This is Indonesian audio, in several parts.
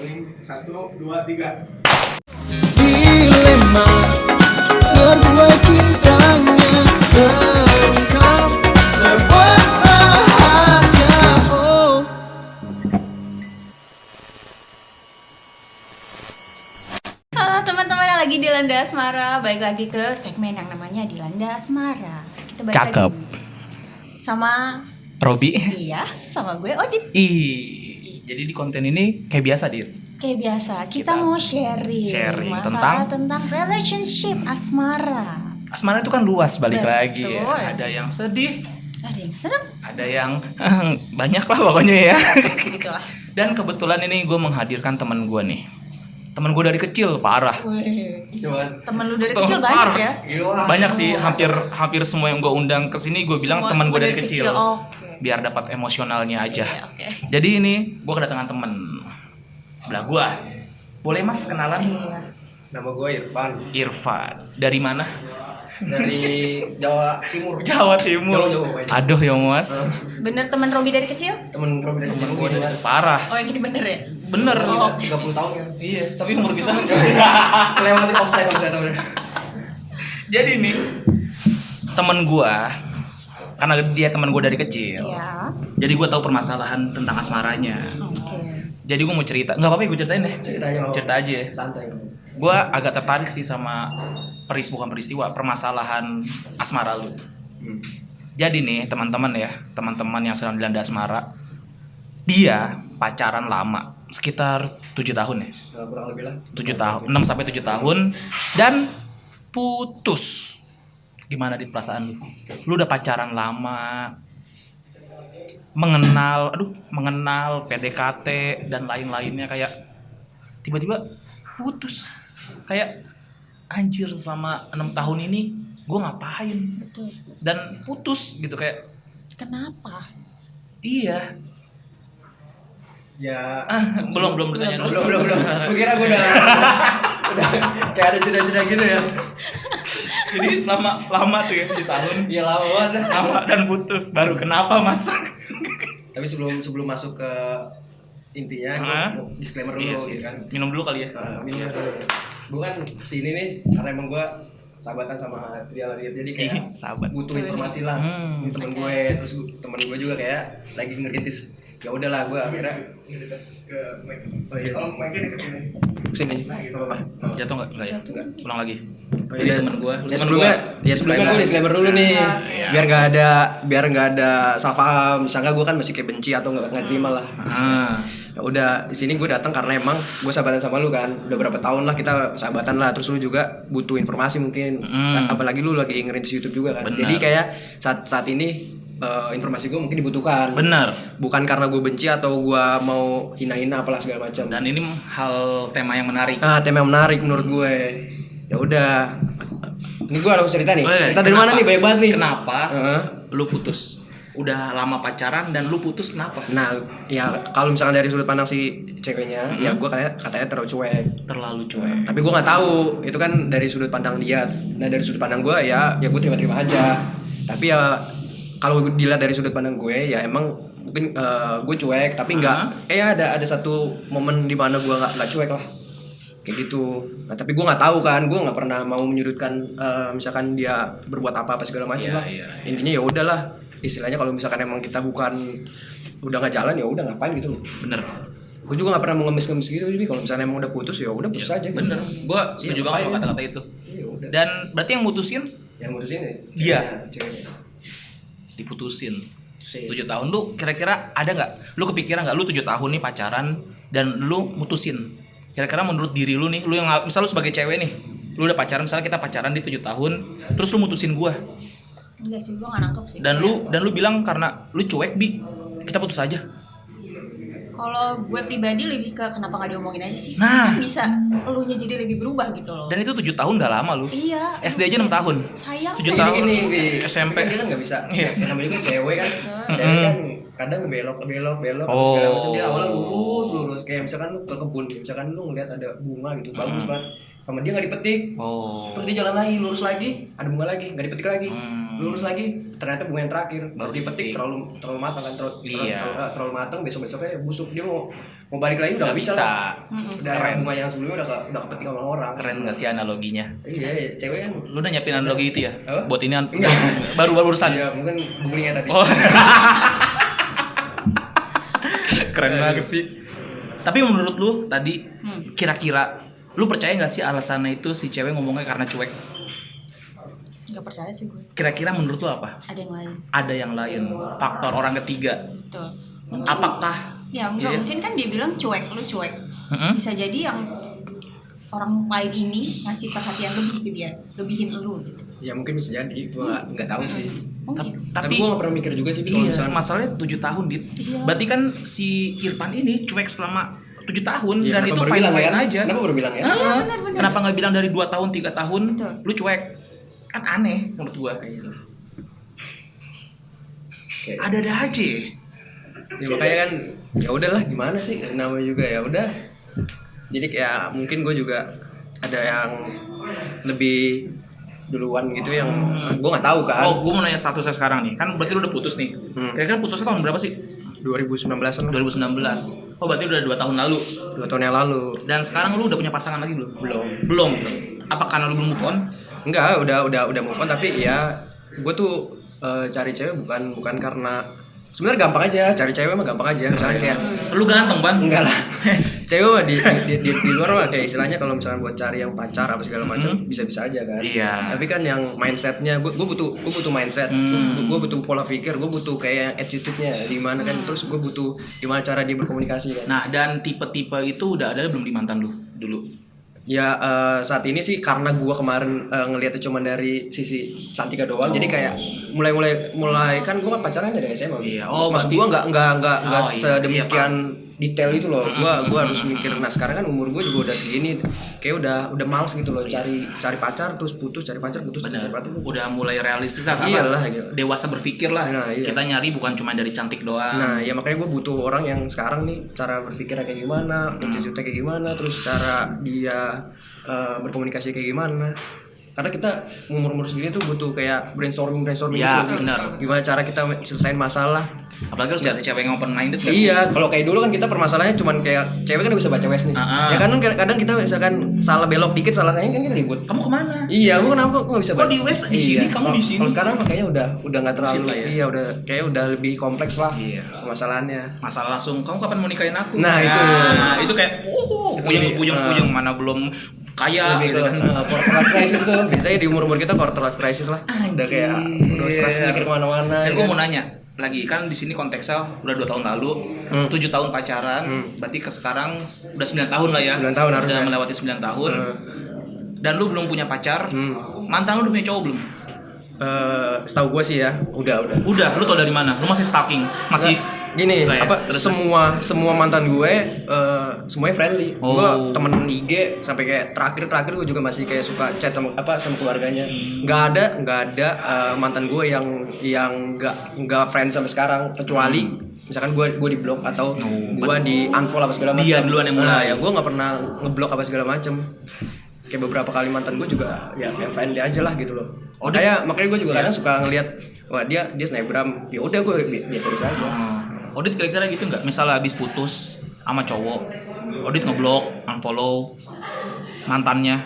Rolling 1, 2, 3. Dilema terbuai cintanya terungkap sebuah rahasia. Oh. Halo teman-teman yang lagi di Landa Asmara, balik lagi ke segmen yang namanya di Landa Asmara. Kita balik Cakep. lagi sama Robi. iya, sama gue Odit. Jadi di konten ini kayak biasa, Dit. Kayak biasa, kita mau sharing tentang masalah tentang relationship asmara. asmara itu kan luas, balik Betul. lagi ya. Ada yang sedih, Ada yang seneng, ada yang banyak lah pokoknya ya. gitu lah. Dan kebetulan ini gue menghadirkan teman gue nih. Teman gue dari kecil, parah. Wih, Cuman temen lu dari kecil banyak Parah. ya? Banyak sih, hampir semua yang gue undang ke sini gue bilang Semua teman gue dari kecil. Oke. Biar dapat emosionalnya aja. Oke. Jadi ini gue kedatangan temen sebelah gue. Boleh Mas kenalan? Iya. nama gue Irfan Irfan. Dari mana? dari Jawa Timur. Jawa Timur. Jauh aja. Aduh ya Mas. Bener temen Robi dari kecil? Temen Robi dari kecil gue dengan Parah. Oh yang ini bener ya? Bener. 30 tahun ya. Iya, tapi umur kita Kelewati offside temen. Jadi nih temen gua, karena dia temen gua dari kecil. Iya. Jadi gua tahu permasalahan tentang asmaranya. Oke. Jadi gua mau cerita. Nggak apa-apa, gua ceritain deh. Ceritanya mau. Cerita aja ya. Santai. Gua agak tertarik sih sama bukan peristiwa, permasalahan asmara lu. Jadi nih teman-teman ya, teman-teman yang sedang dilanda asmara, dia pacaran lama, sekitar 7 tahun ya. Kurang lebih lah. 7 tahun, 6 sampai 7 tahun dan putus. Gimana di perasaan lu? Lu udah pacaran lama, mengenal PDKT dan lain-lainnya, kayak tiba-tiba putus. Kayak anjir, selama 6 tahun ini gue ngapain? Betul. Dan putus gitu, kayak Kenapa? iya. Ya. Belum ditanya dulu. Belum. Gue kira gue udah kayak ada jeda-jeda gitu ya. Jadi selama lama tuh ya 7 tahun. Iya lama banget. Lama dan putus. Baru kenapa Mas? Tapi sebelum masuk ke intinya, gue mau disclaimer dulu Iya sih. gitu kan. Minum dulu kali ya. Minum dulu. Gue kan kesini nih karena emang gue sahabatan sama dia lah, jadi kayak Sahabat. butuh informasi lah. Ini temen gue, terus temen gue juga kayak lagi ngerintis. Ya udahlah, gue akhirnya deket ke mic. Oh iya, kalau mic-nya deket ini. Kesini. Nah, gitu apa? Jatuh nggak ya? Ulang lagi. Oh, Jadi iya. temen gue. Ya sebelumnya gue disclaimer dulu nih, Iya. biar nggak ada salah paham. Misalnya gue kan masih kayak benci atau nggak terima lah. Ya udah, di sini gue datang karena emang gue sahabatan sama lu kan, udah berapa tahun lah kita sahabatan lah. Terus lu juga butuh informasi mungkin, apalagi lu lagi ngerintis YouTube juga kan. Bener. Jadi kayak saat ini informasi gue mungkin dibutuhkan. Bener. Bukan karena gue benci atau gue mau hina-hina apalah segala macam. Dan ini tema yang menarik. Tema yang menarik menurut gue. Ya udah. Ini gue langsung cerita nih. Cerita dari mana nih? Banyak banget nih. Kenapa lu putus? Udah lama pacaran dan lu putus kenapa? Nah, ya kalau misalkan dari sudut pandang si ceweknya, ya gue katanya terlalu cuek. Terlalu cuek. Tapi gue nggak tahu, itu kan dari sudut pandang dia. Nah dari sudut pandang gue ya gue terima aja. Tapi ya kalau dilihat dari sudut pandang gue, ya emang mungkin gue cuek. Tapi nggak, ada satu momen di mana gue nggak cuek lah. Kayak gitu. Nah tapi gue nggak tahu kan, gue nggak pernah mau menyudutkan misalkan dia berbuat apa segala macam lah. Iya. Intinya ya udahlah, istilahnya kalau misalkan emang kita udah nggak jalan, ya udah ngapain gitu. Bener. Gue juga nggak pernah mau ngemis gitu, jadi kalau misalnya emang udah putus ya udah putus aja. Bener. Gue setuju banget sama kata-kata itu. Iya udah. Dan berarti yang mutusin Yang mutusin ya? Dia. Ceweknya. diputusin. 7 tahun lu kira-kira ada nggak? Lu kepikiran nggak lu 7 tahun nih pacaran dan lu mutusin? Kira-kira menurut diri lu nih, lu yang misal lu sebagai cewek nih, lu udah pacaran, misalnya kita pacaran di 7 tahun, terus lu mutusin gua. Enggak sih, gue gak nangkep sih. Dan lu bilang karena lu cuek, kita putus aja. Kalau gue pribadi lebih ke kenapa gak diomongin aja sih. Nah. Kan bisa elunya jadi lebih berubah gitu loh. Dan itu 7 tahun gak lama lu. Iya. SD aja 6 tahun. Sayang. 7 tahun. SMP. Dia kan nggak bisa. Iya. Yang namanya juga cewek kan. Cewek kan kadang belok segala macam. Dia awalnya lurus kayak misalkan lu ke kebun, misalkan lu ngeliat ada bunga gitu bagus banget, sama dia nggak dipetik. Terus dia jalan lagi lurus lagi, ada bunga lagi nggak dipetik lagi. lurus lagi ternyata bunga yang terakhir Baru baru dipetik dipetik. terlalu matang kan Iya. terlalu matang besoknya busuk dia mau balik lagi udah Nggak nggak bisa bisa. lah. Udah Keren. bunga yang sebelumnya udah kepetik sama orang. Keren nggak sih analoginya? Iya, cewek kan. Lu udah nyiapin analogi itu ya? Apa? Buat ini Enggak. barusan. Iya, mungkin googlingnya tadi. Oh. Keren banget sih. Tapi menurut lu tadi kira-kira lu percaya nggak sih alasannya itu si cewek ngomongnya karena cuek? Nggak percaya sih gue. Kira-kira menurut lu apa? Ada yang lain. Ada yang lain, faktor orang ketiga. Betul. Apakah? Ya enggak Iya. mungkin kan dia bilang cuek, lu cuek. Mm-mm. Bisa jadi yang orang lain ini ngasih perhatian lebih ke dia, lebihin lu gitu. Ya mungkin bisa jadi, gua nggak tahu sih. Mungkin. Tapi gua nggak pernah mikir juga sih kalau Iya, misalnya masalahnya 7 tahun dit. Iya. Berarti kan si Irfan ini cuek selama 7 tahun Iya, dan kenapa itu baru fine bilang fine ya? aja. Kenapa baru bilang ya? Ah, Iya, benar. Kenapa nggak bilang dari 2 tahun 3 tahun Betul. lu cuek? Kan aneh menurut gua. Kayak- Ada-ada aja. Ya makanya kan ya udahlah gimana sih namanya juga ya udah. Jadi kayak mungkin gue juga ada yang lebih duluan gitu yang gue nggak tahu kan. Oh, gua mau nanya statusnya sekarang nih. Kan berarti lu udah putus nih. Kira-kira putusnya tahun berapa sih? 2019an lah. 2019. Oh, berarti udah 2 tahun lalu. 2 tahun yang lalu. Dan sekarang lu udah punya pasangan lagi belum? Belum. Belum. Apa karena lu belum move on? Enggak, udah move on tapi ya gue tuh cari cewek bukan karena sebenarnya gampang aja, cari cewek mah gampang aja. Misalnya kayak Lu ganteng, Ban. enggak lah. Cewek mah di luar mah kayak istilahnya kalau misalnya buat cari yang pacar apa segala macam bisa-bisa aja kan. Iya. Tapi kan yang mindsetnya gue butuh mindset, gue butuh pola pikir, gue butuh kayak attitude-nya di mana kan. Terus gue butuh gimana cara dia berkomunikasi kan. Nah, dan tipe-tipe itu udah ada belum di mantan lu dulu? Ya saat ini sih karena gua kemarin ngelihatnya cuma dari sisi cantika doang, jadi kayak mulai kan gua kan pacaran dari SMA. Iya. Oh, maksud berarti- gua nggak Oh, iya. sedemikian detail itu loh. Gua harus mikir. Nah sekarang kan umur gua juga udah segini, kayak udah males gitu loh cari pacar terus putus, cari pacar putus, Benar. cari pacar putus. Udah mulai realistis lah karena Iyalah, gitu. dewasa berpikir lah. Nah, iya. Kita nyari bukan cuma dari cantik doang. Nah ya makanya gue butuh orang yang sekarang nih cara berpikirnya kayak gimana, attitude-nya kayak gimana, terus cara dia berkomunikasi kayak gimana. Karena kita umur segini tuh butuh kayak brainstorming Ya, gitu. benar. Gimana cara kita selesaiin masalah. Apalagi harus cari cewek yang open minded. Iya, kalau kayak dulu kan kita permasalahannya cuman kayak cewek kan bisa baca wes nih. Ya kan kadang kita misalkan salah belok dikit salahnya kan kita ribut. Kamu kemana? Iya, kamu kenapa kok nggak bisa Kok baca? di wes di sini, kamu Kalau- di sini? Kalau sekarang kayaknya udah nggak terlalu. Pusing lah ya. Iya, udah lebih kompleks lah. Iya. Permasalahannya. Masalah langsung, kamu kapan mau nikahin aku? Nah, itu. itu kayak Itu puyeng mana belum kaya Lebih gitu ke kan. quarter life crisis tuh. Biasanya di umur kita quarter life crisis lah. Udah kayak udah stres mikir kemana-mana. Dan ya gue kan? mau nanya lagi kan di sini konteksnya udah 2 tahun lalu, 7 tahun pacaran, berarti ke sekarang udah 9 tahun lah ya. 9 tahun udah harusnya. melewati 9 tahun. Dan lu belum punya pacar, mantan lu udah punya cowok belum? Setahu gue sih ya, udah. Udah, lu tau dari mana? Lu masih stalking, masih Gini, Enggak ya? apa Terus, semua mantan gue semuanya friendly. Oh. Gue temen IG sampai kayak terakhir gue juga masih kayak suka chat sama keluarganya. Nggak ada mantan gue yang nggak friend sampai sekarang kecuali misalkan gue di blok atau gue di unfollow apa segala macam. Dia duluan yang mulai. Nah, ya gue nggak pernah ngeblok apa segala macam. Kayak beberapa kali mantan gue juga ya kayak friendly aja lah gitu loh. Oh, Makanya gue juga kadang suka ngelihat wah dia snapgram, ya udah gue biasa-biasa aja. Audit kira-kira gitu nggak? Misalnya habis putus sama cowok, Audit ngeblok, unfollow mantannya.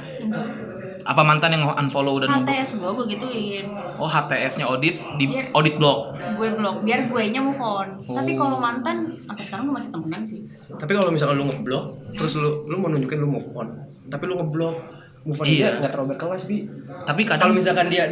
Apa mantan yang unfollow dan ngeblok? HTS gue gituin. Oh, HTS-nya Audit di Biar- Audit blok. Gue blok biar gue nya move on. Tapi Oh. kalau mantan sampai sekarang gue masih temenan sih. Tapi kalau misalkan lu ngeblok, terus lu mau nunjukin lu move on, tapi lu ngeblok, move on Iya. dia nggak terlalu berkelas bi. Tapi Kalau kadang misalkan dia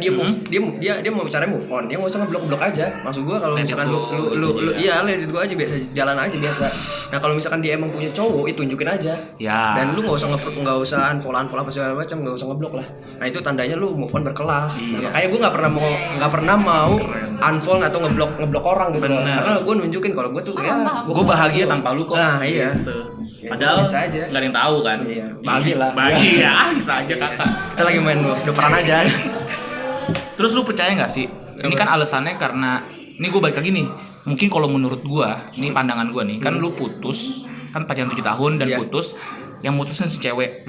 mau caranya move on, dia nggak usah ngeblok aja. Maksud gua kalau Let it misalkan go, lu iya let it go aja biasa, jalan aja biasa. Nah kalau misalkan dia emang punya cowok, itu tunjukin aja. Ya. Dan lu nggak usah unfollow apa segala macam, nggak usah ngeblok lah. Nah itu tandanya lu move on berkelas. Iya. Nah, kayak gua nggak pernah mau unfollow atau ngeblok orang gitu. loh. Bener. Karena gua nunjukin kalau gua tuh gue bahagia tanpa lu kok. Nah iya. Gitu. Ya, Padahal biasa aja. nggak ada yang tahu kan. Iya, bahagia lah. Bahagia, bisa aja kakak. Kita lagi main udah peran aja. Terus lu percaya nggak sih? Ini kan alasannya karena ini gue balik lagi nih. Mungkin kalau menurut gue, ini pandangan gue nih, kan lu putus, kan pacaran 7 tahun dan Iya. putus, yang mutusnya si cewek.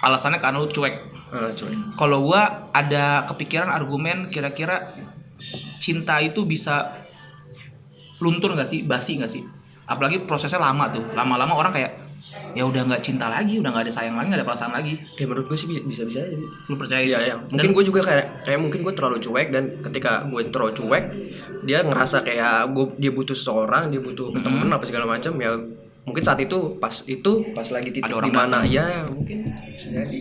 Alasannya karena lu cuek. Cuek. Kalau gua ada kepikiran argumen kira-kira cinta itu bisa luntur nggak sih, basi nggak sih? Apalagi prosesnya lama tuh, lama-lama orang kayak ya udah nggak cinta lagi, udah nggak ada sayang lagi, nggak ada perasaan lagi. Ya menurut gue sih bisa-bisa aja. Lu percaya? Iya, ya. Mungkin gue juga kayak mungkin gue terlalu cuek, dan ketika gue terlalu cuek, dia ngerasa kayak dia butuh seseorang, dia butuh temen apa segala macam ya. Mungkin saat itu pas lagi titik Ada orang di mana datang. ya mungkin bisa jadi.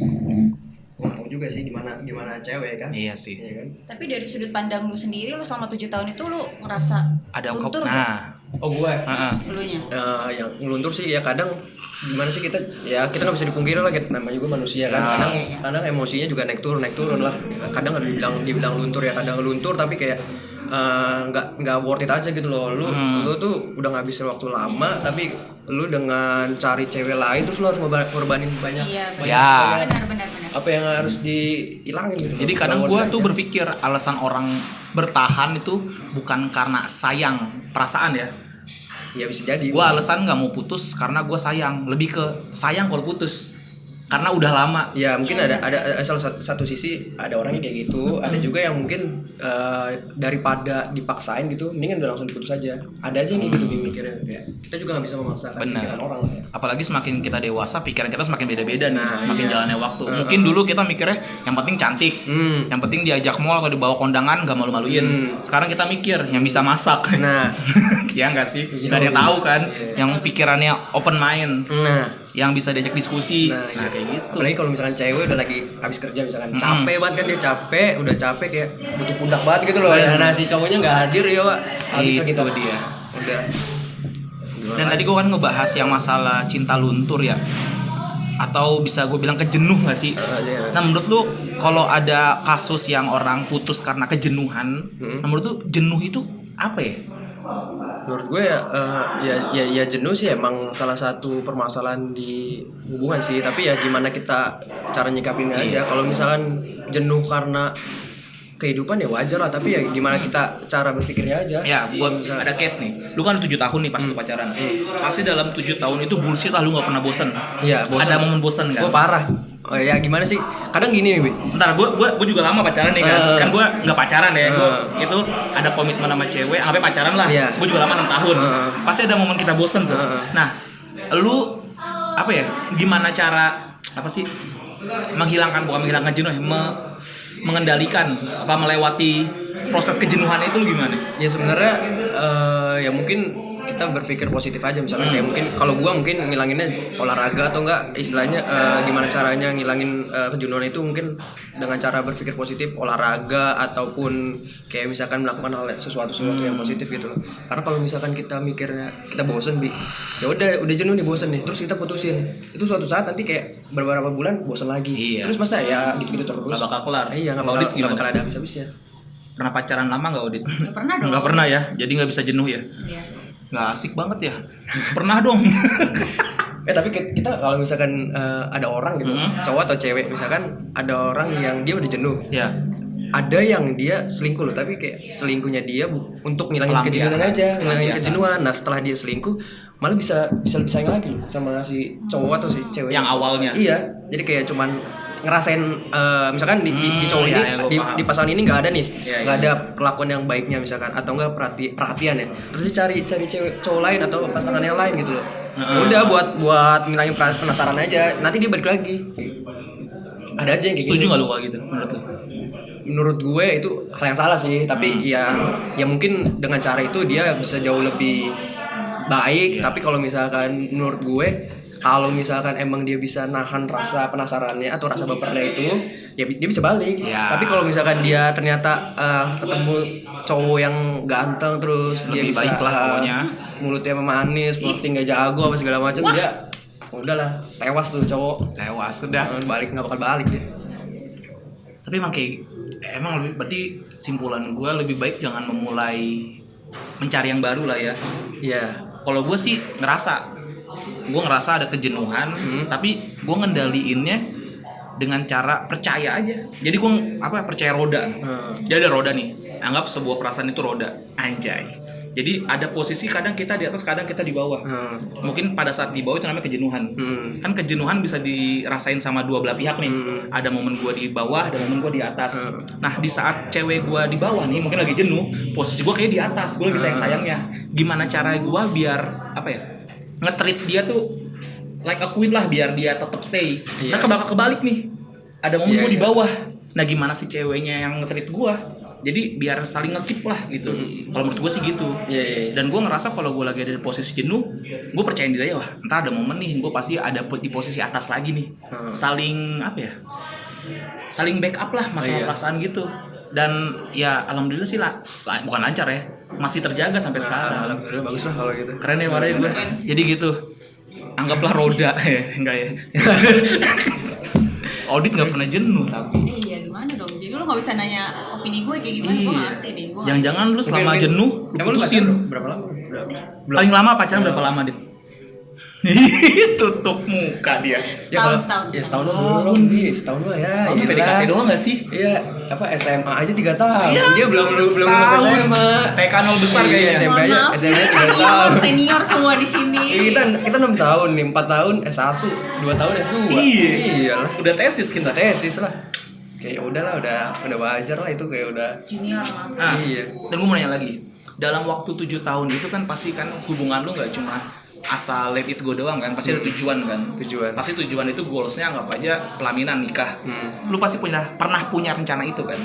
Gue tahu juga sih gimana cewek kan. Iya sih. Iya kan? Tapi dari sudut pandang lu sendiri, lu selama 7 tahun itu lu ngerasa Ada luntur nggak? nah, Oh gue Elunya. yang ngeluntur sih ya kadang gimana sih kita nggak bisa dipungkiri lah, namanya juga manusia kan. Kadang emosinya juga naik turun lah. Kadang ada dibilang luntur ya, kadang luntur tapi kayak nggak worth it aja gitu loh. Lu tuh udah ngabisin waktu lama, tapi lu dengan cari cewek lain terus lu harus ngorbanin banyak. Iya, Ya. benar. Apa yang harus dihilangin gitu. Jadi kadang gue tuh berpikir alasan orang bertahan itu bukan karena sayang perasaan ya. Ya bisa jadi. Gue alasan nggak mau putus karena gue sayang, lebih ke sayang kalau putus karena udah lama. Ya mungkin ada salah satu sisi ada orangnya kayak gitu, ada juga yang mungkin daripada dipaksain gitu, mendingan udah langsung diputus aja. Ada aja yang kayak gitu mikirnya, kayak kita juga nggak bisa memaksakan pikiran orang. Apalagi semakin kita dewasa, pikiran kita semakin beda-beda nih, Nah, semakin iya. jalannya waktu. Mungkin dulu kita mikirnya yang penting cantik, yang penting diajak mall atau dibawa kondangan gak malu-maluin. Sekarang kita mikir yang bisa masak. Nah, Iya nggak sih? Iya, Gak ada yang tahu kan? iya. Yang pikirannya open mind, nah, yang bisa diajak diskusi. iya. Kayak gitu. Apalagi kalau misalkan cewek udah lagi habis kerja misalkan, capek banget kan, dia udah capek kayak butuh pundak banget gitu loh. Nah, si cowoknya nggak hadir ya, Pak. Habis lah kita. Itu dia. Udah. Dan tadi gue kan ngebahas yang masalah cinta luntur ya, atau bisa gue bilang kejenuh gak sih? Aja. Nah menurut lu kalau ada kasus yang orang putus karena kejenuhan, nah, menurut lu jenuh itu apa ya? Menurut gue ya jenuh sih emang salah satu permasalahan di hubungan sih, tapi ya gimana kita cara nyikapinnya aja. Kalau misalkan jenuh karena kehidupan ya wajar lah, tapi ya gimana kita cara berpikirnya aja. Ya, buat ada case nih. Lu kan 7 tahun nih pas lu pacaran. Pasti dalam 7 tahun itu bullshit lah, lu gak pernah bosen. Iya, bosan. Ada momen bosen kan? Gue parah. Oh ya gimana sih? Kadang gini nih, Bi. Bentar, gue juga lama pacaran nih kan. Kan gue nggak pacaran ya. Gue itu ada komitmen sama cewek, sampai pacaran lah. Iya. Gue juga lama 6 tahun. Pasti ada momen kita bosen tuh. Nah, lu apa ya? Gimana cara apa sih? Bukan menghilangkan jenuh, ya, mengendalikan apa melewati proses kejenuhan itu lu gimana? Ya sebenarnya ya mungkin kita berpikir positif aja, misalnya kayak mungkin kalau gua mungkin ngilanginnya olahraga atau enggak istilahnya gimana caranya ngilangin kejenuhan itu mungkin dengan cara berpikir positif, olahraga ataupun kayak misalkan melakukan sesuatu yang positif gitu loh. Karena kalau misalkan kita mikirnya kita bosen, ya udah jenuh nih, bosen nih, terus kita putusin, itu suatu saat nanti kayak beberapa bulan bosen lagi. Iya. Terus masa ya gitu terus Gak bakal kelar. Iya, nggak Audit bakal gimana? ada habis-habisnya. Pernah pacaran lama nggak Audit? Nggak pernah dong. Nggak pernah ya. Jadi nggak bisa jenuh ya. Iya. Nggak asik banget ya. Pernah dong. Tapi kita kalau misalkan ada orang gitu, cowok atau cewek, misalkan ada orang yang dia udah jenuh, Ya. ada yang dia selingkuh loh, tapi kayak selingkuhnya dia untuk ngilangin kejenuhan Pelampiasan. aja, ngilangin Pelampiasan. kejenuhan. Nah setelah dia selingkuh malah bisa lebih sayang lagi loh sama si cowok atau si cewek Yang awalnya. Iya, jadi kayak cuman ngerasain misalkan di cowok iya, ini iya, gua paham. di pasangan ini nggak ada nih, Iya, nggak ada perlakuan yang baiknya misalkan, atau enggak perhatian ya, terus dia cari cewek cowok lain atau pasangan yang lain gitu loh. Udah buat ngilangin penasaran aja, nanti dia balik lagi. Ada aja yang kayak Setuju gitu. nggak lu kalau gitu menurut lu? Menurut gue itu hal yang salah sih, tapi ya mungkin dengan cara itu dia bisa jauh lebih baik. Tapi kalau misalkan menurut gue, kalau misalkan emang dia bisa nahan rasa penasarannya atau rasa bapernya itu, ya dia bisa balik. Ya. Tapi kalau misalkan dia ternyata ketemu cowok yang ganteng, terus dia Lebih bisa baik lah pokoknya. mulutnya manis, flirting gak jago apa segala macam, dia udahlah tewas tuh cowok. Tewas sudah. Balik nggak bakal balik ya. Tapi emang lebih, berarti simpulan gue lebih baik jangan memulai mencari yang baru lah ya. Iya. Kalau gue sih gue ngerasa ada kejenuhan, tapi gue ngendaliinnya dengan cara percaya aja. Jadi gue percaya roda. Jadi ada roda nih. Anggap sebuah perasaan itu roda. Anjay. Jadi ada posisi kadang kita di atas, kadang kita di bawah. Mungkin pada saat di bawah itu namanya kejenuhan. Kan kejenuhan bisa dirasain sama dua belah pihak nih. Ada momen gua di bawah, ada momen gua di atas. Nah di saat cewek gua di bawah nih, mungkin lagi jenuh, posisi gua kayak di atas, gua lagi sayang-sayangnya. Gimana cara gua biar apa ya, nge-treat dia tuh like a queen lah, biar dia tetap stay. Nah bakal kebalik nih, ada momen gua di bawah. Nah gimana sih ceweknya yang nge-treat gua? Jadi biar saling nge-keep lah gitu. Kalau menurut gue sih gitu. Dan gue ngerasa kalau gue lagi ada di posisi jenuh, gue percayain diri aja, wah ntar ada momen nih, gue pasti ada di posisi atas lagi nih. Saling apa ya? Saling backup lah masalah perasaan gitu. Dan ya alhamdulillah sih lah, bukan lancar ya, masih terjaga sampai sekarang. Alhamdulillah bagus lah kalau gitu. Keren ya Maria gue. Jadi gitu. Anggaplah roda ya, enggak ya. Audit nggak pernah jenuh tapi. Iya gimana dong? Jadi lu nggak bisa nanya opini gue kayak gimana? Gue nggak ngerti deh. Jangan-jangan lu selama jenuh lu putusin. Berapa lama? Paling lama pacaran berapa lama, Dit? Tutup muka dia. Setahun. Ya setahun belum, setahun lah ya. Setahun PDKT doang gak sih? Iya, apa SMA aja 3 tahun. Iya, Dia belum lulus SMA. TK 0 besar Iya, kayaknya. SMP aja, SMP 3 tahun. Senior semua di sini. Kita 6 tahun nih, 4 tahun S1, 2 tahun S2. Iya lah. Udah tesis kita. Tesis lah. Kayak udahlah, udah wajar lah itu, kayak udah Junior lah. Nah, iya. Dan gue mau nanya lagi. Dalam waktu 7 tahun itu kan pasti kan hubungan lu gak cuma asal let it go doang kan, pasti ada tujuan kan. Pasti tujuan itu goalsnya anggap aja pelaminan, nikah. Lu pasti pernah punya rencana itu kan?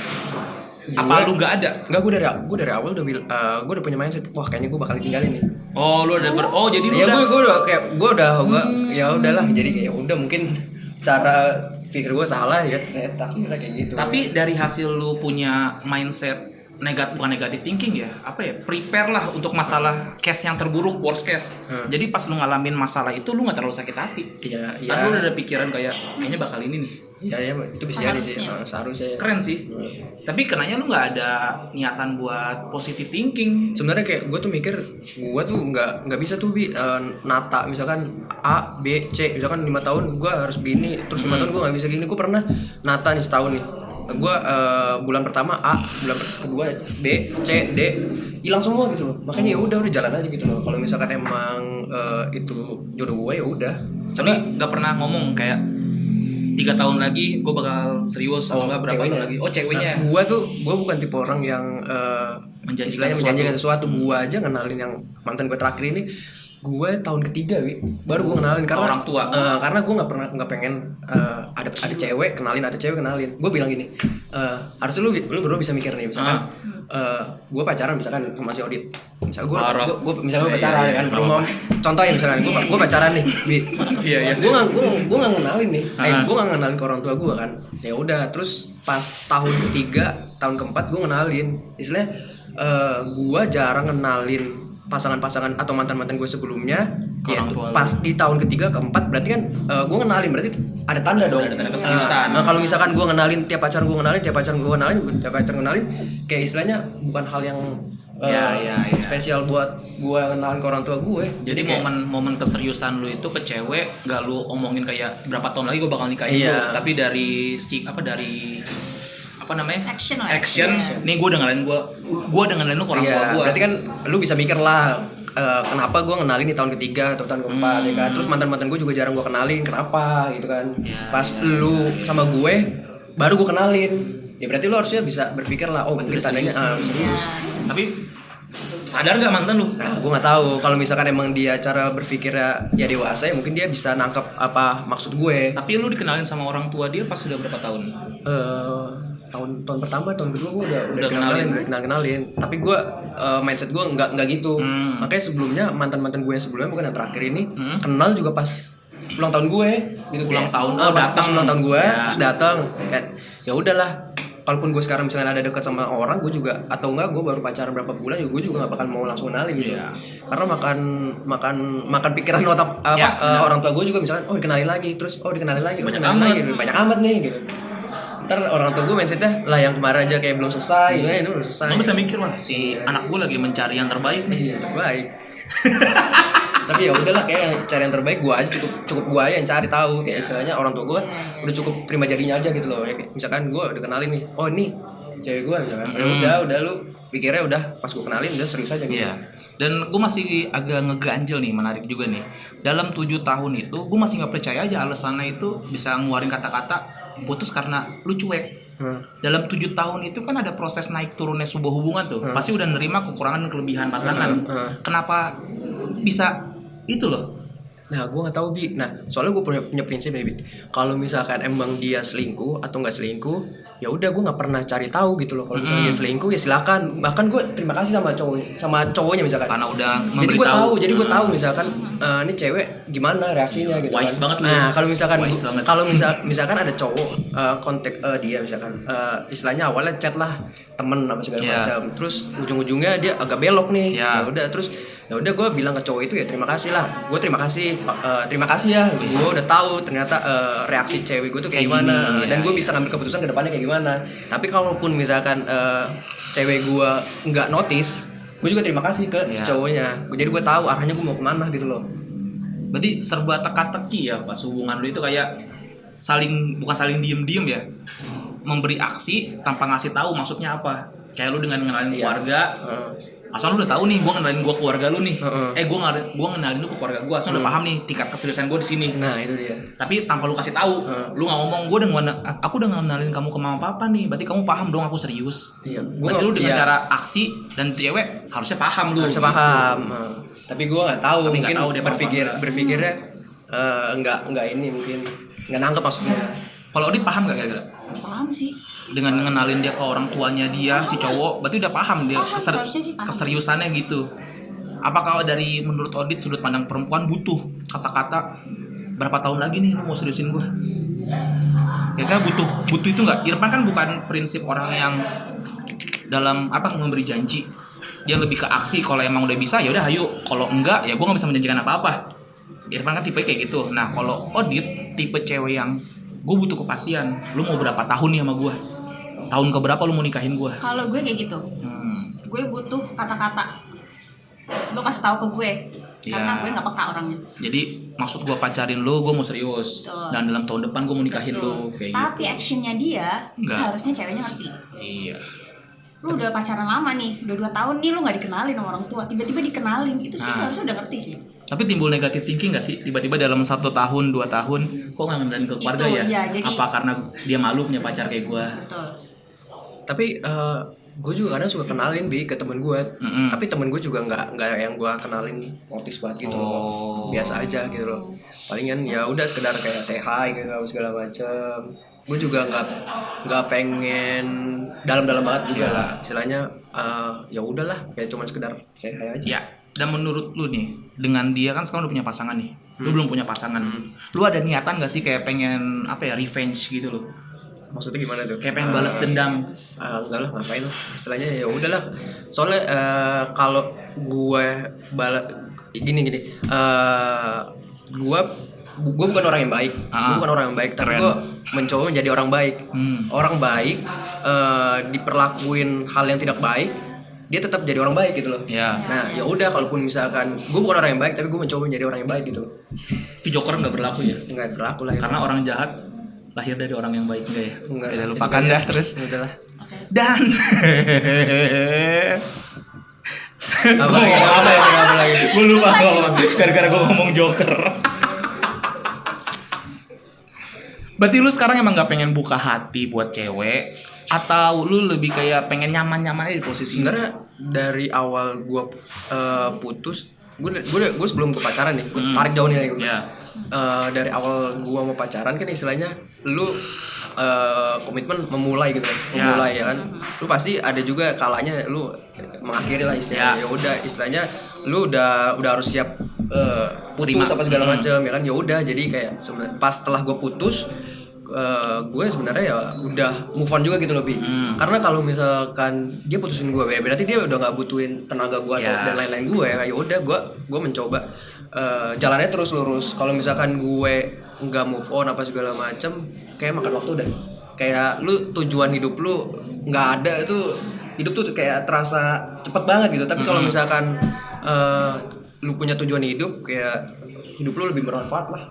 Apa lu nggak ada? Enggak, gue dari awal gue udah punya mindset, wah kayaknya gue bakal tinggalin nih. Oh, lu udah jadi lu ya udah. gue ya udahlah, jadi kayak udah, mungkin cara pikir gue salah ya ternyata kayak gitu. Tapi dari hasil lu punya mindset bukan negatif thinking ya, apa ya, prepare lah untuk masalah case yang terburuk, worst case. Jadi pas lu ngalamin masalah itu lu nggak terlalu sakit hati. Iya. Kan lu udah ada pikiran kayak kayaknya bakal ini nih. Iya, itu bisa jadi sih. Seharusnya. Keren sih. Tapi kenanya lu nggak ada niatan buat positive thinking. Sebenarnya kayak gue tuh mikir, gue tuh nggak bisa tuh nata misalkan A B C, misalkan 5 tahun gue harus begini, terus 5 tahun gue nggak bisa gini. Gue pernah nata nih setahun nih, gue bulan pertama A, bulan kedua B, C, D, hilang semua gitu loh. Makanya ya udah jalan aja gitu loh. Kalau misalkan emang itu jodoh gue ya udah. Tapi nggak pernah ngomong kayak 3 tahun lagi gue bakal serius atau nggak berapa tahun lagi. Oh ceweknya. Gue bukan tipe orang yang menjanjikan sesuatu. Gue aja kenalin yang mantan gue terakhir ini, gue tahun ketiga baru gue kenalin karena orang tua. Karena gue nggak pengen ada cewek kenalin. Gue bilang gini, harusnya lu berdua bisa mikir nih, misalkan gue pacaran misalkan sama si Audit, misalkan gue misalkan pacaran kan, contoh ya misalkan gue pacaran nih, gue nggak ngenalin nih, gue nggak ngenalin ke orang tua gue kan, ya udah, terus pas tahun ketiga, tahun keempat gue ngenalin, istilahnya gue jarang ngenalin pasangan-pasangan atau mantan-mantan gue sebelumnya ya, pas di tahun ketiga keempat berarti kan gue ngenalin, berarti ada tanda dong, ada tanda keseriusan. Nah kalau misalkan gue ngenalin tiap pacar gue ngenalin kayak istilahnya bukan hal yang spesial buat gue ngenalin ke orang tua gue. Jadi momen keseriusan lu itu ke cewek gak lu omongin kayak berapa tahun lagi gue bakal nikahin lu, tapi dari action. Nih gue udah ngenalin lu ke orang tua gue. Berarti kan lu bisa mikir lah, kenapa gue ngenalin di tahun ketiga atau tahun keempat ya kan. Terus mantan-mantan gue juga jarang gue kenalin, kenapa gitu kan. Pas lu sama gue baru gue kenalin, ya berarti lu harusnya bisa berpikir lah, oh mungkin tandanya serius. Tapi sadar gak mantan lu? Nah, gue nggak tahu. Kalau misalkan emang dia cara berpikirnya ya dewasa, ya mungkin dia bisa nangkep apa maksud gue. Tapi lu dikenalin sama orang tua dia pas sudah berapa tahun? Tahun pertama, tahun kedua gue udah kenalin. Tapi gue mindset gue nggak gitu. Makanya sebelumnya mantan gue yang sebelumnya, bukan yang terakhir ini, kenal juga pas ulang tahun gue gitu. Ulang tahun pas ulang tahun gue terus datang. Ya udahlah. Kalaupun gue sekarang misalnya ada dekat sama orang, gue juga, atau enggak gue baru pacaran berapa bulan, gue juga nggak bakal mau langsung kenalin gitu. Karena makan pikiran otak orang tua gue juga, misalkan dikenalin lagi, terus dikenalin lagi, banyak amat nih gitu. Ntar orang tua gue mindsetnya lah yang kemarin aja kayak belum selesai, ini belum selesai. Lo bisa mikir lah, si anak gue lagi mencari yang terbaik nih. Iya, terbaik. Tapi ya udahlah, kayak cari yang terbaik gue aja, cukup gue aja yang cari tahu. Kayak istilahnya orang tua gue udah cukup terima jadinya aja gitu loh. Ya, misalkan gue udah kenalin nih, oh ini cewek gue misalkan, udah lu pikirnya udah pas gue kenalin udah serius aja gitu. Iya. Dan gue masih agak ngeganjel nih, menarik juga nih. Dalam 7 tahun itu gue masih nggak percaya aja alasannya itu bisa ngeluarin kata-kata putus karena lu cuek. Dalam 7 tahun itu kan ada proses naik turunnya sebuah hubungan tuh. Pasti udah nerima kekurangan dan kelebihan pasangan. Kenapa bisa itu loh? Nah, gue nggak tahu Bi. Nah, soalnya gue punya prinsip nih Bi. Kalau misalkan emang dia selingkuh atau nggak selingkuh, ya udah gue nggak pernah cari tahu gitu loh. Kalau misalnya dia selingkuh ya silakan. Bahkan gue terima kasih sama cowoknya misalkan. Karena udah Jadi gue memberitahu. tahu, misalkan ini cewek gimana reaksinya gitu. Wise kan. banget lu. Nah, kalau misalkan Wise banget. misalkan ada cowok kontak dia misalkan istilahnya awalnya chat lah temen apa segala Yeah. macam. Terus ujung-ujungnya dia agak belok nih. Yeah. Ya udah terus ya udah gue bilang ke cowok itu ya terima kasih lah, gue terima kasih ya, gue udah tahu ternyata reaksi cewek gue tuh kayak gimana gini, dan ya, gue bisa ngambil keputusan ke depannya kayak gimana. Tapi kalaupun misalkan cewek gue nggak notice, gue juga terima kasih ke si cowoknya. Jadi gue tahu arahnya gue mau kemana gitu loh. Berarti serba teka-teki ya pas hubungan lu itu kayak bukan saling diem-diem ya, memberi aksi tanpa ngasih tahu maksudnya apa. Kayak lu dengan ngenalin keluarga, asal lu udah tahu nih, gue ngenalin gue keluarga lu nih, gue ngenalin lu ke keluarga gue, asal udah paham nih tingkat keseriusan gue di sini. Nah itu dia. Tapi tanpa lu kasih tahu, lu nggak ngomong, aku udah ngenalin kamu ke mama papa nih, berarti kamu paham dong aku serius. Iya. Berarti lu dengan cara aksi dan cewek harusnya paham lu. Harusnya paham. Tapi gue nggak tahu, Tapi mungkin nggak tahu dia berpikirnya nggak ini mungkin nggak nangkep maksudnya. Kalau Odit paham nggak kira-kira? Paham sih. Dengan ngenalin dia ke orang tuanya dia, si cowok, berarti udah paham dia Paham, seharusnya dia paham. keseriusannya gitu. Apakah dari menurut Odit sudut pandang perempuan butuh kata-kata berapa tahun lagi nih lu mau seriusin gue? Kira-kira butuh itu nggak? Irfan kan bukan prinsip orang yang dalam memberi janji. Dia lebih ke aksi. Kalau emang udah bisa ya udah ayo. Kalau enggak ya gue nggak bisa menjanjikan apa-apa. Irfan kan tipe kayak gitu. Nah kalau Odit tipe cewek yang gue butuh kepastian. Lu mau berapa tahun nih sama gue? Tahun keberapa lu mau nikahin gue? Kalau gue kayak gitu, gue butuh kata-kata. Lo kasih tahu ke gue, karena gue nggak peka orangnya. Jadi maksud gue pacarin lu, gue mau serius. Betul. Dan dalam tahun depan gue mau nikahin lu kayak Tapi gitu. actionnya dia Enggak. seharusnya ceweknya ngerti. Iya. Lu udah pacaran lama nih, udah 2 tahun nih lu nggak dikenalin sama orang tua, tiba-tiba dikenalin, itu sih seharusnya udah ngerti sih. Tapi timbul negatif thinking gak sih? Tiba-tiba dalam 1 tahun, 2 tahun, kok gak ngenalin ke keluarga Itu, ya? iya, jadi- Apa karena dia malu punya pacar kayak gue? Betul. Tapi gue juga kadang suka kenalin ke temen gue. Tapi temen gue juga nggak yang gue kenalin notice banget gitu loh. Biasa aja gitu loh. Palingan ya udah sekedar kayak say hi gitu segala macem. Gue juga nggak pengen dalam-dalam banget juga lah. Istilahnya ya udahlah kayak cuman sekedar say hi aja. Ya. Dan menurut lu nih, dengan dia kan sekarang udah punya pasangan nih. Lu belum punya pasangan. Lu ada niatan gak sih kayak pengen revenge gitu loh? Maksudnya gimana tuh? Kayak pengen balas dendam. Enggak lah, ngapain lah. Istilahnya ya udahlah. Soalnya kalau gue gini gue bukan orang yang baik. Gue bukan orang yang baik, tapi Keren. gue mencoba menjadi orang baik. Orang baik diperlakuin hal yang tidak baik, dia tetap jadi orang baik gitu loh. Ya. Nah, ya udah kalaupun misalkan gue bukan orang yang baik, tapi gue mencoba menjadi orang yang baik gitu loh. Itu Joker gak berlaku ya? Enggak berlaku lah itu. Karena orang jahat lahir dari orang yang baik enggak ya? Enggak. Udah Itu lupakan juga dah ya. terus. Udahlah. Dan Apa lagi? gue lupa ngomong gara-gara gue ngomong Joker. Berarti lu sekarang emang gak pengen buka hati buat cewek, atau lu lebih kayak pengen nyaman-nyaman aja di posisi? Sebenarnya dari awal gue putus, gue sebelum gue pacaran nih, gue tarik jauh nih gue. Ya. Dari awal gue mau pacaran kan istilahnya lu komitmen memulai gitu kan, memulai ya kan. Lu pasti ada juga kalanya lu mengakhiri lah istilahnya. Ya udah istilahnya lu udah harus siap putus Terima. apa segala macam ya kan. Ya udah jadi kayak pas setelah gue putus gue sebenarnya ya udah move on juga gitu loh Bi. Karena kalau misalkan dia putusin gue berarti dia udah nggak butuhin tenaga gue dan lain-lain gue ya. Ya udah gue mencoba jalannya terus lurus. Kalau misalkan gue nggak move on apa segala macam, kayak makan waktu deh. Kayak lu tujuan hidup lu nggak ada, itu hidup tuh kayak terasa cepet banget gitu. Tapi kalau misalkan lu punya tujuan hidup, kayak hidup lu lebih bermanfaat lah.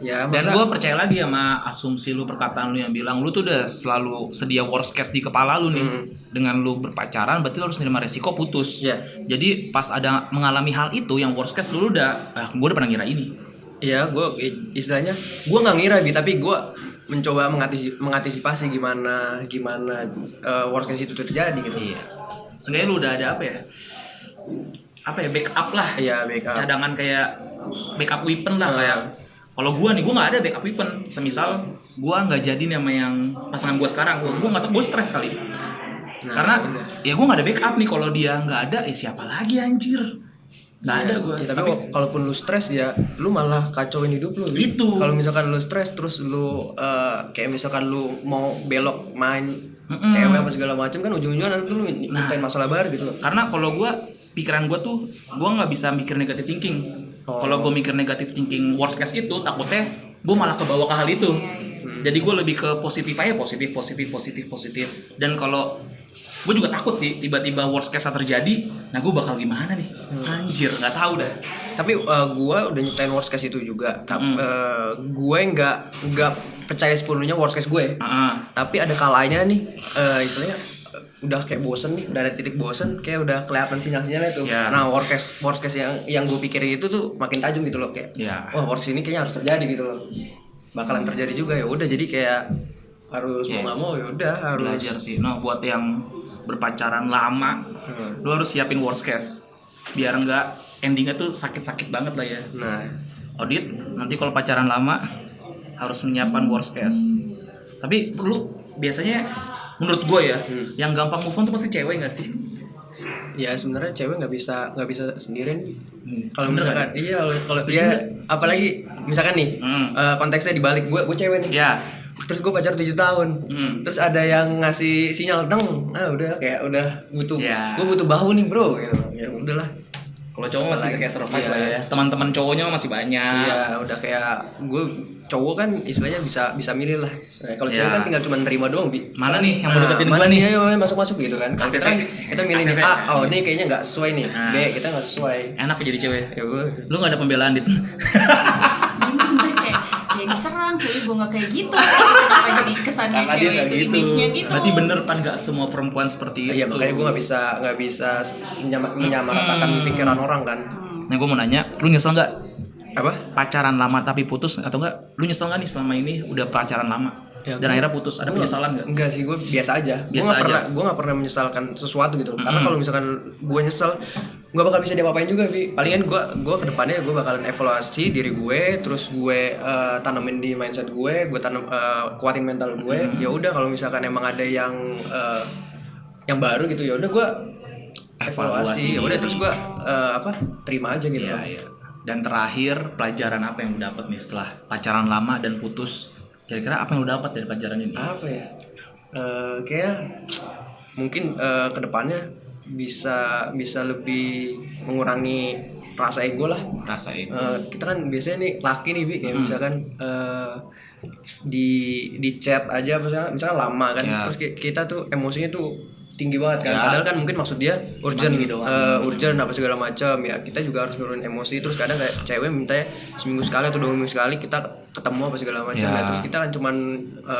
Ya, Dan gue percaya lagi sama asumsi lu, perkataan lu yang bilang lu tuh udah selalu sedia worst case di kepala lu nih. Dengan lu berpacaran berarti lu harus menerima resiko putus. Iya. Jadi pas ada mengalami hal itu yang worst case lu udah gue udah pernah ngira ini. Iya, gue istilahnya gue nggak ngira Bi, tapi gue mencoba mengantisipasi gimana worst case itu terjadi gitu. Iya. Seenggaknya lu udah ada apa ya? Backup lah. Iya, backup. Cadangan kayak backup weapon lah kayak. Kalau gue nggak ada backup weapon. Semisal gue nggak jadi nih sama yang pasangan gue sekarang, gue nggak tahu, gue stres kali. Karena ya gue nggak ada backup nih. Kalau dia nggak ada, ya siapa lagi anjir? Nggak ada gue. Ya, tapi kalaupun lu stres ya, lu malah kacauin hidup lu. Itu. Kalau misalkan lu stres terus lu kayak misalkan lu mau belok main cewek apa segala macam kan ujung-ujungnya nanti lu mintain masalah baru gitu loh. Karena kalau gue pikiran gue tuh gue nggak bisa mikir negative thinking. Kalau gue mikir negative thinking worst case itu takutnya gue malah kebawa ke hal itu. Jadi gue lebih ke positif aja, positif. Dan kalau gue juga takut sih tiba-tiba worst case terjadi, nah gue bakal gimana nih? Anjir, nggak tahu dah. Tapi gue udah nyetain worst case itu juga. Gue nggak percaya sepenuhnya worst case gue. Tapi ada kalanya nih, istilahnya udah kayak bosen nih, udah ada titik bosen, kayak udah kelihatan sinyal-sinyalnya tuh. Yeah. Nah worst case yang gue pikirin itu tuh makin tajam gitu loh, kayak wah worst ini kayaknya harus terjadi gitu loh, bakalan terjadi juga. Ya udah jadi kayak harus mau nggak mau ya udah harus belajar sih. Nah buat yang berpacaran lama, lu harus siapin worst case biar nggak endingnya tuh sakit-sakit banget lah ya. Nah Audit nanti kalau pacaran lama harus menyiapkan worst case. Tapi perlu biasanya menurut gue ya, yang gampang move on tuh pasti cewek nggak sih? ya sebenarnya cewek nggak bisa sendirian. Kalau Bener misalkan kan? iya kalau Setuju dia nggak? apalagi misalkan nih konteksnya dibalik, gue cewek nih. Ya. Terus gue pacar 7 tahun. Terus ada yang ngasih sinyal udah kayak udah butuh Ya. gue butuh bahu nih bro gitu. Ya udahlah. Kalau cowok masih kayak survive Iya. lah ya. Teman-teman cowoknya masih banyak. Iya, udah kayak gue cowok kan istilahnya bisa milih lah. Kalau Ya. cewek kan tinggal cuma nerima doang, Bi. Mana nih yang mau deketin mana gua nih? Ayo masuk gitu kan. Kalau kita, kita milih nih ACC. A, oh ini kayaknya nggak sesuai nih. B kita nggak sesuai. Enak jadi cewek. Ya gue Lu gak ada pembelaan dit. kayak ya diserang, jadi gue nggak kayak gitu. Kenapa jadi kesannya Karena dia cewek nggak itu gitu. image-nya gitu? Berarti bener kan gak semua perempuan seperti itu. iya makanya gue nggak bisa menyamaratakan pikiran orang kan. Nah gue mau nanya, lu nyesel gak Apa? pacaran lama tapi putus atau enggak? Lu nyesel gak nih selama ini udah pacaran lama Ya, dan akhirnya putus? Ada penyesalan gak? Enggak sih, gue biasa aja. Biasa aja. Gue nggak pernah menyesalkan sesuatu gitu. Karena kalau misalkan gue nyesel, gue bakal bisa diapa-apain juga, Bi. Palingan gue kedepannya gue bakalan evaluasi diri gue, terus gue tanamin di mindset gue kuatin mental gue. Ya udah kalau misalkan emang ada yang baru gitu, ya udah gue evaluasi. Ya udah terus gue terima aja gitu. Iya, iya. Dan terakhir, pelajaran apa yang lu dapat nih setelah pacaran lama dan putus? Kira-kira apa yang lu dapat dari pacaran ini? Apa ya? Kayak mungkin kedepannya bisa lebih mengurangi rasa ego lah. Rasa itu. Kita kan biasanya nih laki nih, Bi, kayak misalkan di chat aja misalkan lama kan, Ya. terus kita tuh emosinya tuh tinggi banget kan, Ya. padahal kan mungkin maksud dia urgent Cuma gini doang. urgent apa segala macam ya, kita juga harus nurunin emosi. Terus kadang kayak cewek mintanya seminggu sekali atau 2 minggu sekali kita ketemu apa segala macam Ya. ya. Terus kita kan cuman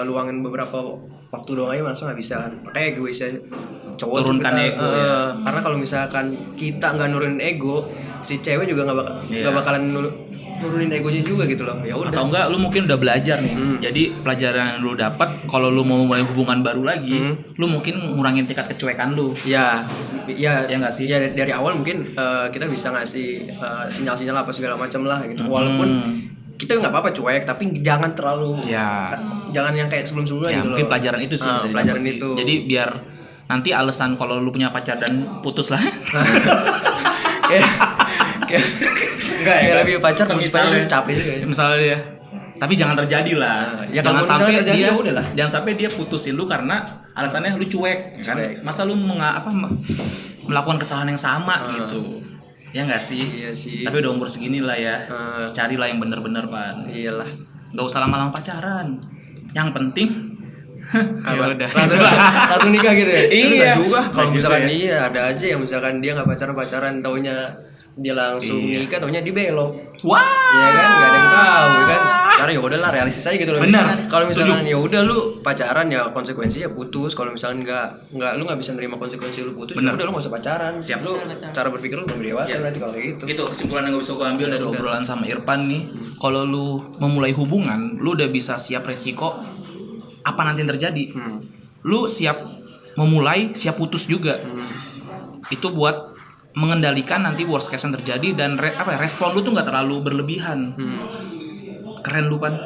luangin beberapa waktu doang aja, masa nggak bisa kan. Kayak gue bisa cowok tuh Turunkan kita, ego, ya. karena kalau misalkan kita nggak nurunin ego, si cewek juga nggak bakalan nurunin egonya juga gitu loh. Ya udah. Atau enggak lu mungkin udah belajar nih. Jadi pelajaran yang lu dapat kalau lu mau mulai hubungan baru lagi, lu mungkin ngurangin tingkat kecuekan lu. Ya nggak sih? Ya dari awal mungkin kita bisa ngasih sinyal-sinyal apa segala macam lah gitu. Walaupun kita nggak apa-apa cuek, tapi jangan terlalu Ya. jangan yang kayak sebelum-sebelumnya Ya, gitu mungkin loh. pelajaran itu sih bisa didapat pelajaran sih. itu. Jadi biar nanti alasan kalau lu punya pacar dan putus lah. Enggak ya, lebih pacar putus Misalnya- pacar capek juga ya. Misalnya ya. Tapi jangan terjadi lah. Ya, jangan kalau sampai misalnya terjadi, dia ya udahlah. jangan sampai dia putusin lu karena alasannya lu cuek, kan? Cuek. Masa lu melakukan kesalahan yang sama gitu. Ya enggak sih? Iya sih. Tapi udah umur segini lah ya. Carilah yang bener-bener, Pan. Iyalah. Gak usah lama-lama pacaran. Yang penting Apa? udah. langsung nikah gitu ya? Iya. Enggak juga. Kalau Nggak misalkan juga ya. iya ada aja yang misalkan dia nggak pacaran taunya dia langsung Iya. nikah, taunya dibelok. Wah. Ya kan, nggak ada yang tahu ya kan. pacaran ya udahlah, realistis aja gitu loh. Benar. Kalau misalkan Setuju. ya udah lu pacaran ya konsekuensinya putus. Kalau misalkan nggak lu nggak bisa nerima konsekuensi lu putus, ya Benar. udah lu nggak usah pacaran. Siap. Lu Betul. cara berpikir lu belum dewasa berarti kalau kayak gitu. Itu kesimpulan yang gue bisa gue ambil dari obrolan sama Irfan nih. Kalau lu memulai hubungan, lu udah bisa siap resiko apa nanti yang terjadi. Lu siap memulai, siap putus juga. Itu buat mengendalikan nanti worst case yang terjadi dan respon lu tuh nggak terlalu berlebihan. Keren lu Pan.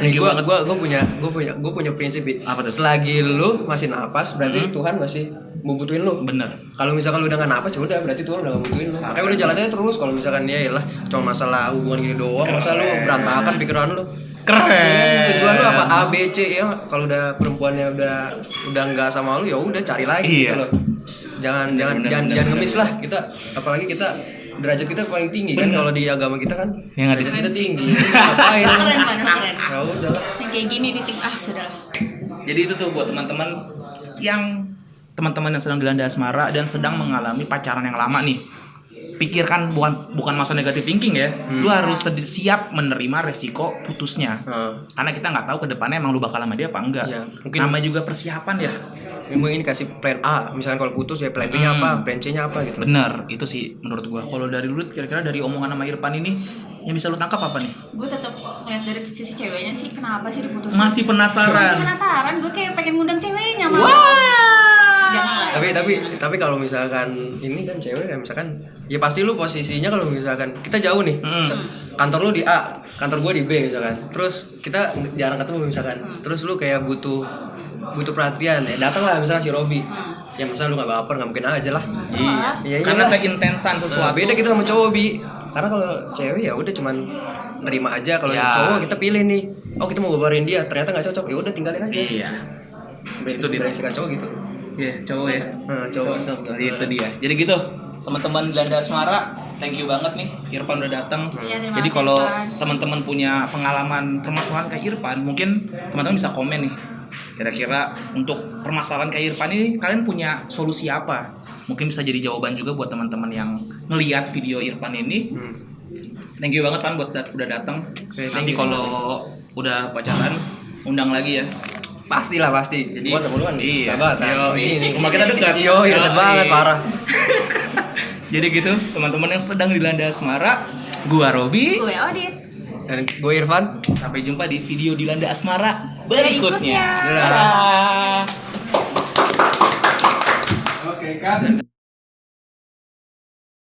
Nih Thank you banget. gue punya prinsip. Apa tuh? Selagi lu masih napas berarti Tuhan masih membutuhin lu. Bener. Kalau misalkan lu udah gak napas ya udah berarti Tuhan udah gak butuhin lu. Makanya udah jalan aja terus. Kalau misalkan dia lah cuma masalah hubungan gini doang, masa lu berantakan pikiran lu. Keren. Tujuan lu apa? A B C ya. Kalau udah perempuannya udah nggak sama lu ya udah cari lagi Iya. gitu loh. Jangan Bener. ngemis lah kita, apalagi kita derajat kita paling tinggi kan kalau di agama kita kan. Ya, nggak derajat kita tinggi. Ngapain? Keren banget, keren. Ya udah lah. Yang kayak gini di tim sudahlah. Jadi itu tuh buat teman-teman yang sedang dilanda asmara dan sedang mengalami pacaran yang lama nih. Pikirkan bukan masa negatif thinking ya. Lu harus siap menerima resiko putusnya. Karena kita nggak tahu ke depannya emang lu bakal sama dia apa enggak. Iya, mungkin- Nama juga persiapan ya. Mungkin ini kasih plan A, misalkan kalau putus ya plan B-nya apa, plan C-nya apa gitu. Bener, itu sih menurut gua. Kalau dari lu kira-kira dari omongan sama Irfan ini yang bisa lu tangkap apa nih? Gue tetap ngeliat dari sisi ceweknya sih, kenapa sih diputusin? Masih penasaran. Masih penasaran, gue kayak pengen ngundang ceweknya malah. Jangan lah. Tapi kalau misalkan ini kan cewek ya misalkan ya pasti lu posisinya kalau misalkan kita jauh nih. Kantor lu di A, kantor gua di B misalkan. Terus kita jarang ketemu misalkan. Terus lu kayak butuh perhatian ya. Datanglah misalkan si Robi. Ya masa lu enggak baper, enggak mungkin aja lah. Iya. Karena iyalah. keintensan sesuatu. Beda gitu sama cowok Bi. Karena kalau cewek ya udah cuman nerima aja. Kalau Ya. cowok kita pilih nih. Oh kita mau ngobarin dia, ternyata nggak cocok. Ya udah tinggalin aja. Iya. Itu dia. Dari cowok gitu. Iya, cowok ya. Cowok. Itu dia. Jadi gitu, teman-teman Dilanda Asmara, thank you banget nih Irfan udah datang. Ya, terima Jadi kasih, kalau Irfan. teman-teman punya pengalaman permasalahan kayak Irfan, mungkin teman-teman bisa komen nih. Kira-kira untuk permasalahan kayak Irfan ini kalian punya solusi apa? Mungkin bisa jadi jawaban juga buat teman-teman yang ngelihat video Irfan ini. Thank you banget Pan buat udah datang. thank Nanti you. kalau udah pacaran undang lagi ya. Pastilah pasti. Jadi Gua sama lu kan iya. sahabatan. Yoi. Rumah kita dekat. Dekat banget parah. Jadi gitu, teman-teman yang sedang dilanda asmara, gua Robi. Gue Odit. Dan gue Irfan. Sampai jumpa di video dilanda asmara berikutnya. Berikutnya. Dadah. Oke kan.